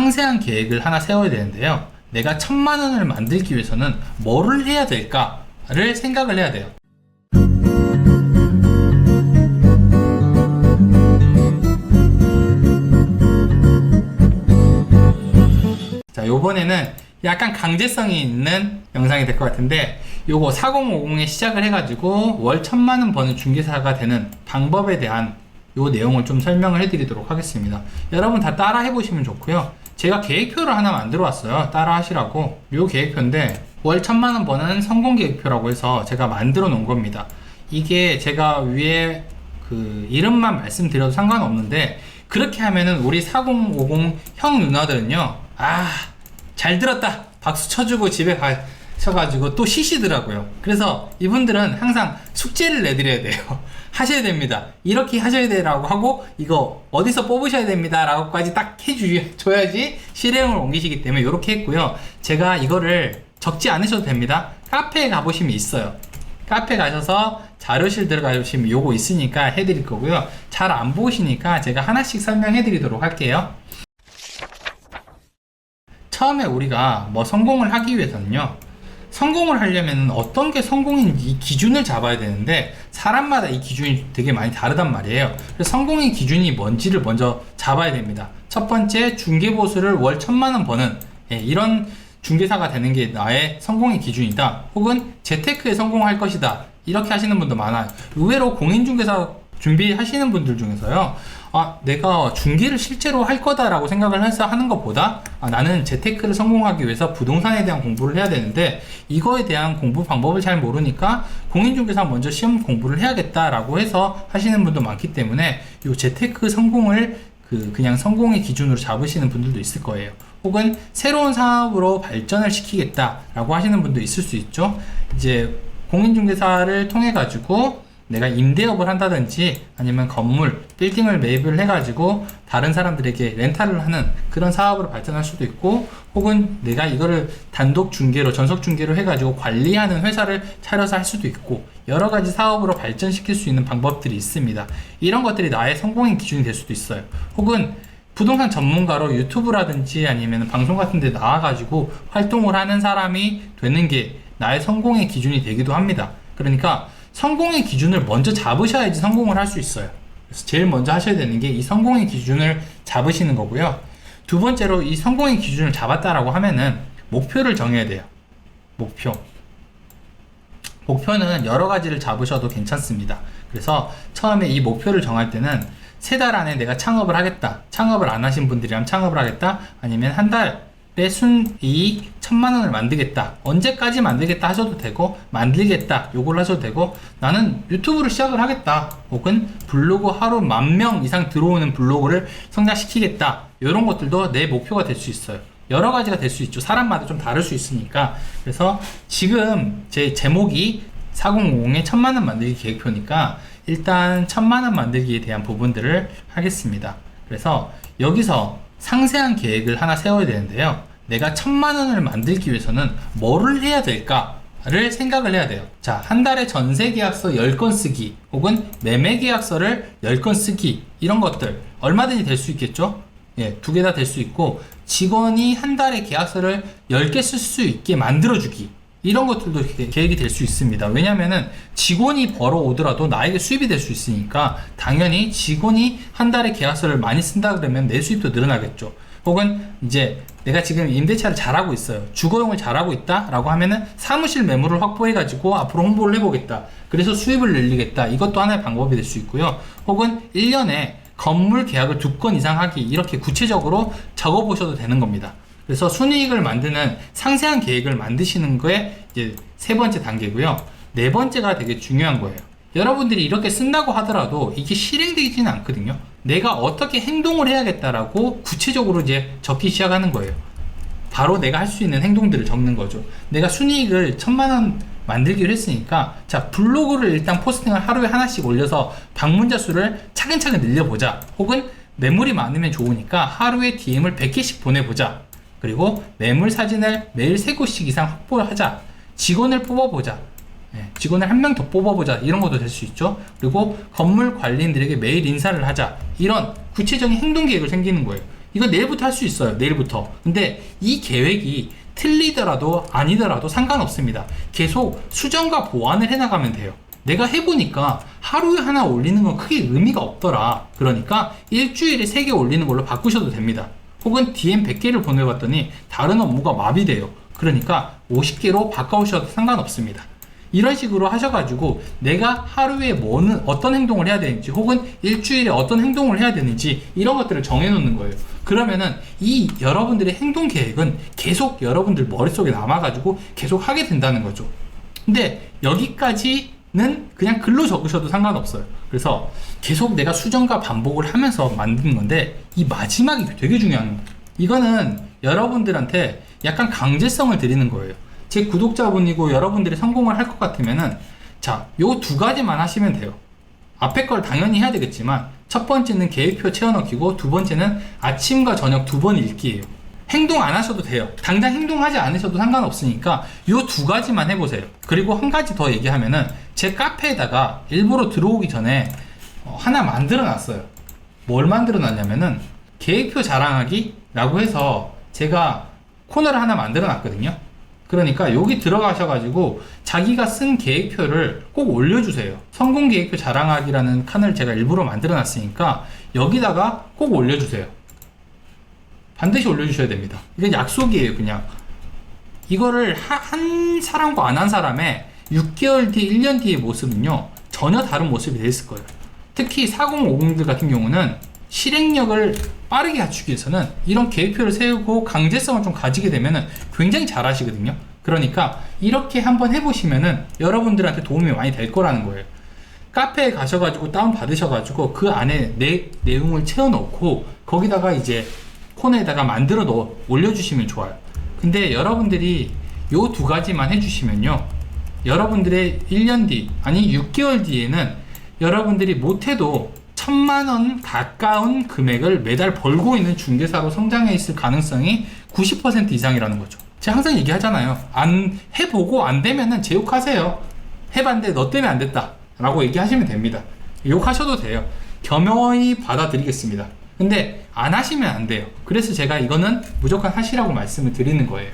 상세한 계획을 하나 세워야 되는데요. 내가 1000만원을 만들기 위해서는 뭐를 해야 될까를 생각을 해야 돼요. 자, 요번에는 약간 강제성이 있는 영상이 될 것 같은데, 요거 4050에 시작을 해가지고 월 1000만원 버는 중개사가 되는 방법에 대한 요 내용을 좀 설명을 해드리도록 하겠습니다. 여러분 다 따라 해보시면 좋고요. 제가 계획표를 하나 만들어 왔어요. 따라 하시라고. 요 계획표인데 월 1000만원 버는 성공 계획표라고 해서 제가 만들어 놓은 겁니다. 이게 제가 위에 그 이름만 말씀드려도 상관없는데, 그렇게 하면은 우리 4050 형 누나들은요, 잘 들었다 박수 쳐주고 집에 가셔가지고 또 쉬시더라고요. 그래서 이분들은 항상 숙제를 내드려야 돼요. 하셔야 됩니다. 이렇게 하셔야 되라고 하고, 이거 어디서 뽑으셔야 됩니다 라고까지 딱 해줘야지 실행을 옮기시기 때문에 이렇게 했고요. 제가 이거를 적지 않으셔도 됩니다. 카페에 가보시면 있어요. 카페 가셔서 자료실 들어가시면 요거 있으니까 해드릴 거고요. 잘 안 보시니까 제가 하나씩 설명해 드리도록 할게요. 처음에 우리가 뭐 성공을 하기 위해서는요, 성공을 하려면 어떤 게 성공인지 기준을 잡아야 되는데, 사람마다 이 기준이 되게 많이 다르단 말이에요. 그래서 성공의 기준이 뭔지를 먼저 잡아야 됩니다. 첫 번째, 중개보수를 월 1000만원 버는 이런 중개사가 되는 게 나의 성공의 기준이다, 혹은 재테크에 성공할 것이다, 이렇게 하시는 분도 많아요. 의외로 공인중개사 준비하시는 분들 중에서요, 내가 중개를 실제로 할 거다라고 생각을 해서 하는 것보다, 나는 재테크를 성공하기 위해서 부동산에 대한 공부를 해야 되는데 이거에 대한 공부 방법을 잘 모르니까 공인중개사 먼저 시험 공부를 해야겠다라고 해서 하시는 분도 많기 때문에, 이 재테크 성공을 그냥 성공의 기준으로 잡으시는 분들도 있을 거예요. 혹은 새로운 사업으로 발전을 시키겠다라고 하시는 분도 있을 수 있죠. 이제 공인중개사를 통해 가지고 내가 임대업을 한다든지 아니면 건물, 빌딩을 매입을 해가지고 다른 사람들에게 렌탈을 하는 그런 사업으로 발전할 수도 있고, 혹은 내가 이거를 단독 중개로, 전속 중개로 해가지고 관리하는 회사를 차려서 할 수도 있고, 여러 가지 사업으로 발전시킬 수 있는 방법들이 있습니다. 이런 것들이 나의 성공의 기준이 될 수도 있어요. 혹은 부동산 전문가로 유튜브라든지 아니면 방송 같은 데 나와가지고 활동을 하는 사람이 되는 게 나의 성공의 기준이 되기도 합니다. 그러니까 성공의 기준을 먼저 잡으셔야지 성공을 할 수 있어요. 그래서 제일 먼저 하셔야 되는 게 이 성공의 기준을 잡으시는 거고요. 두 번째로, 이 성공의 기준을 잡았다라고 하면은 목표를 정해야 돼요. 목표는 여러 가지를 잡으셔도 괜찮습니다. 그래서 처음에 이 목표를 정할 때는 3달 안에 내가 창업을 하겠다, 창업을 안 하신 분들이라면 창업을 하겠다, 아니면 한 달에 순이익 1000만원을 만들겠다, 언제까지 만들겠다 하셔도 되고, 만들겠다 요걸 하셔도 되고, 나는 유튜브를 시작을 하겠다, 혹은 블로그 하루 10,000명 이상 들어오는 블로그를 성장시키겠다, 이런 것들도 내 목표가 될 수 있어요. 여러 가지가 될 수 있죠. 사람마다 좀 다를 수 있으니까. 그래서 지금 제 제목이 4050의 1000만원 만들기 계획표니까 일단 1000만원 만들기에 대한 부분들을 하겠습니다. 그래서 여기서 상세한 계획을 하나 세워야 되는데요. 내가 1000만원을 만들기 위해서는 뭐를 해야 될까를 생각을 해야 돼요. 자, 한 달에 전세 계약서 10건 쓰기, 혹은 매매 계약서를 10건 쓰기, 이런 것들 얼마든지 될 수 있겠죠? 예, 2개 다 될 수 있고, 직원이 한 달에 계약서를 10개 쓸 수 있게 만들어주기, 이런 것들도 계획이 될 수 있습니다. 왜냐면은 직원이 벌어오더라도 나에게 수입이 될 수 있으니까, 당연히 직원이 한 달에 계약서를 많이 쓴다 그러면 내 수입도 늘어나겠죠. 혹은 이제 내가 지금 임대차를 잘하고 있어요, 주거용을 잘하고 있다 라고 하면은 사무실 매물을 확보해 가지고 앞으로 홍보를 해보겠다, 그래서 수입을 늘리겠다, 이것도 하나의 방법이 될 수 있고요. 혹은 1년에 건물 계약을 2건 이상 하기, 이렇게 구체적으로 적어 보셔도 되는 겁니다. 그래서 순이익을 만드는 상세한 계획을 만드시는 거에 이제 3번째 단계고요. 4번째가 되게 중요한 거예요. 여러분들이 이렇게 쓴다고 하더라도 이게 실행되지는 않거든요. 내가 어떻게 행동을 해야겠다라고 구체적으로 이제 적기 시작하는 거예요. 바로 내가 할 수 있는 행동들을 적는 거죠. 내가 순이익을 1000만원 만들기로 했으니까, 자, 블로그를 일단 포스팅을 하루에 하나씩 올려서 방문자 수를 차근차근 늘려보자. 혹은 매물이 많으면 좋으니까 하루에 DM을 100개씩 보내보자. 그리고 매물 사진을 매일 3곳씩 이상 확보하자. 직원을 뽑아보자. 직원을 한 명 더 뽑아보자. 이런 것도 될 수 있죠. 그리고 건물 관리인들에게 매일 인사를 하자. 이런 구체적인 행동 계획을 생기는 거예요. 이거 내일부터 할 수 있어요. 내일부터. 근데 이 계획이 틀리더라도 아니더라도 상관없습니다. 계속 수정과 보완을 해나가면 돼요. 내가 해보니까 하루에 하나 올리는 건 크게 의미가 없더라. 그러니까 일주일에 3개 올리는 걸로 바꾸셔도 됩니다. 혹은 DM 100개를 보내봤더니 다른 업무가 마비돼요. 그러니까 50개로 바꿔오셔도 상관없습니다. 이런 식으로 하셔가지고 내가 하루에 어떤 행동을 해야 되는지 혹은 일주일에 어떤 행동을 해야 되는지 이런 것들을 정해놓는 거예요. 그러면은 이 여러분들의 행동 계획은 계속 여러분들 머릿속에 남아가지고 계속 하게 된다는 거죠. 근데 여기까지는 그냥 글로 적으셔도 상관없어요. 그래서 계속 내가 수정과 반복을 하면서 만드는 건데 이 마지막이 되게 중요한 거예요. 이거는 여러분들한테 약간 강제성을 드리는 거예요. 제 구독자분이고 여러분들이 성공을 할 것 같으면은 자, 요 2가지만 하시면 돼요. 앞에 걸 당연히 해야 되겠지만 첫 번째는 계획표 채워넣기고 두 번째는 아침과 저녁 2번 읽기예요. 행동 안 하셔도 돼요. 당장 행동하지 않으셔도 상관없으니까 요 2가지만 해보세요. 그리고 한 가지 더 얘기하면은 제 카페에다가 일부러 들어오기 전에 하나 만들어 놨어요. 뭘 만들어 놨냐면은 계획표 자랑하기 라고 해서 제가 코너를 하나 만들어 놨거든요. 그러니까 여기 들어가셔가지고 자기가 쓴 계획표를 꼭 올려주세요. 성공 계획표 자랑하기라는 칸을 제가 일부러 만들어 놨으니까 여기다가 꼭 올려주세요. 반드시 올려주셔야 됩니다. 이건 약속이에요. 그냥 이거를 한 사람과 안 한 사람의 6개월 뒤, 1년 뒤의 모습은요 전혀 다른 모습이 됐을 거예요. 특히 4050들 같은 경우는 실행력을 빠르게 갖추기 위해서는 이런 계획표를 세우고 강제성을 좀 가지게 되면은 굉장히 잘 하시거든요. 그러니까 이렇게 한번 해보시면은 여러분들한테 도움이 많이 될 거라는 거예요. 카페에 가셔가지고 다운 받으셔가지고 그 안에 내용을 채워놓고 거기다가 이제 코너에다가 만들어 올려주시면 좋아요. 근데 여러분들이 요 2가지만 해주시면요 여러분들의 1년 뒤 아니 6개월 뒤에는 여러분들이 못해도 1000만원 가까운 금액을 매달 벌고 있는 중개사로 성장해 있을 가능성이 90% 이상이라는 거죠. 제가 항상 얘기하잖아요. 안 해보고 안 되면은 제 욕하세요. 해봤는데 너 때문에 안 됐다 라고 얘기하시면 됩니다. 욕하셔도 돼요. 겸허히 받아들이겠습니다. 근데 안 하시면 안 돼요. 그래서 제가 이거는 무조건 하시라고 말씀을 드리는 거예요.